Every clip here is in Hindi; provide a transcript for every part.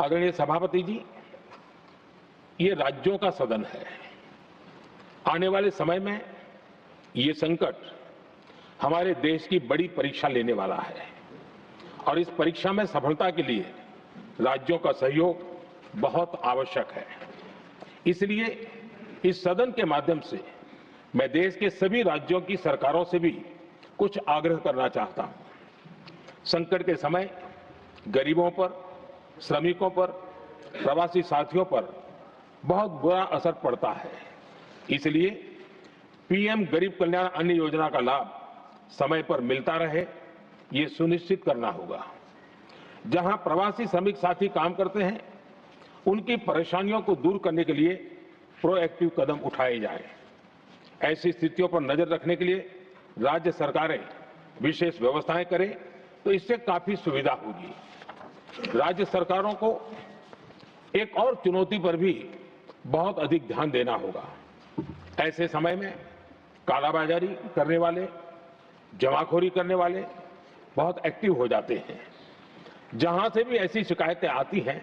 आदरणीय सभापति जी, ये राज्यों का सदन है। आने वाले समय में ये संकट हमारे देश की बड़ी परीक्षा लेने वाला है और इस परीक्षा में सफलता के लिए राज्यों का सहयोग बहुत आवश्यक है। इसलिए इस सदन के माध्यम से मैं देश के सभी राज्यों की सरकारों से भी कुछ आग्रह करना चाहता हूं। संकट के समय गरीबों पर, श्रमिकों पर, प्रवासी साथियों पर बहुत बुरा असर पड़ता है। इसलिए पीएम गरीब कल्याण अन्न योजना का लाभ समय पर मिलता रहे, ये सुनिश्चित करना होगा। जहां प्रवासी श्रमिक साथी काम करते हैं, उनकी परेशानियों को दूर करने के लिए प्रोएक्टिव कदम उठाए जाएं। ऐसी स्थितियों पर नजर रखने के लिए राज्य सरकारें विशेष व्यवस्थाएं करें तो इससे काफी सुविधा होगी। राज्य सरकारों को एक और चुनौती पर भी बहुत अधिक ध्यान देना होगा। ऐसे समय में कालाबाजारी करने वाले, जमाखोरी करने वाले बहुत एक्टिव हो जाते हैं। जहां से भी ऐसी शिकायतें आती हैं,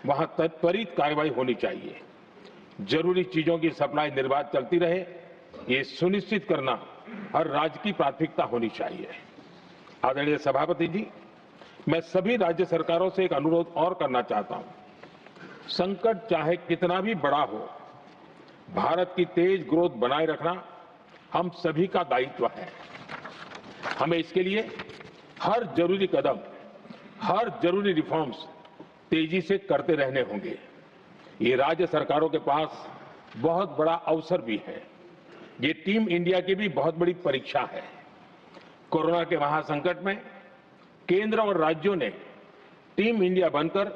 वहां त्वरित कार्रवाई होनी चाहिए। जरूरी चीजों की सप्लाई निर्बाध चलती रहे, ये सुनिश्चित करना हर राज्य की प्राथमिकता होनी चाहिए। आदरणीय सभापति जी, मैं सभी राज्य सरकारों से एक अनुरोध और करना चाहता हूं। संकट चाहे कितना भी बड़ा हो, भारत की तेज ग्रोथ बनाए रखना हम सभी का दायित्व है। हमें इसके लिए हर जरूरी कदम, हर जरूरी रिफॉर्म्स तेजी से करते रहने होंगे। ये राज्य सरकारों के पास बहुत बड़ा अवसर भी है। ये टीम इंडिया की भी बहुत बड़ी परीक्षा है। कोरोना के महासंकट में केंद्र और राज्यों ने टीम इंडिया बनकर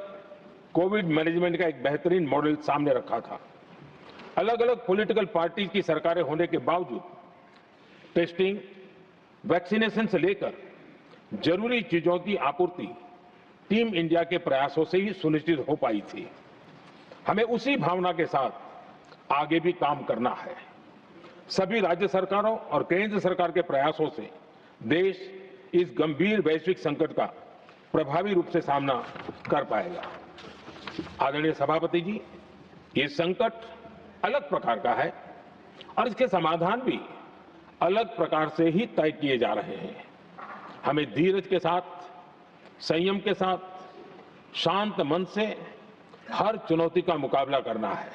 कोविड मैनेजमेंट का एक बेहतरीन मॉडल सामने रखा था। अलग अलग पॉलिटिकल पार्टी की सरकारें होने के बावजूद टेस्टिंग, वैक्सीनेशन से लेकर जरूरी चीजों की आपूर्ति टीम इंडिया के प्रयासों से ही सुनिश्चित हो पाई थी। हमें उसी भावना के साथ आगे भी काम करना है। सभी राज्य सरकारों और केंद्र सरकार के प्रयासों से देश इस गंभीर वैश्विक संकट का प्रभावी रूप से सामना कर पाएगा। आदरणीय सभापति जी, ये संकट अलग प्रकार का है और इसके समाधान भी अलग प्रकार से ही तय किए जा रहे हैं। हमें धीरज के साथ, संयम के साथ, शांत मन से हर चुनौती का मुकाबला करना है।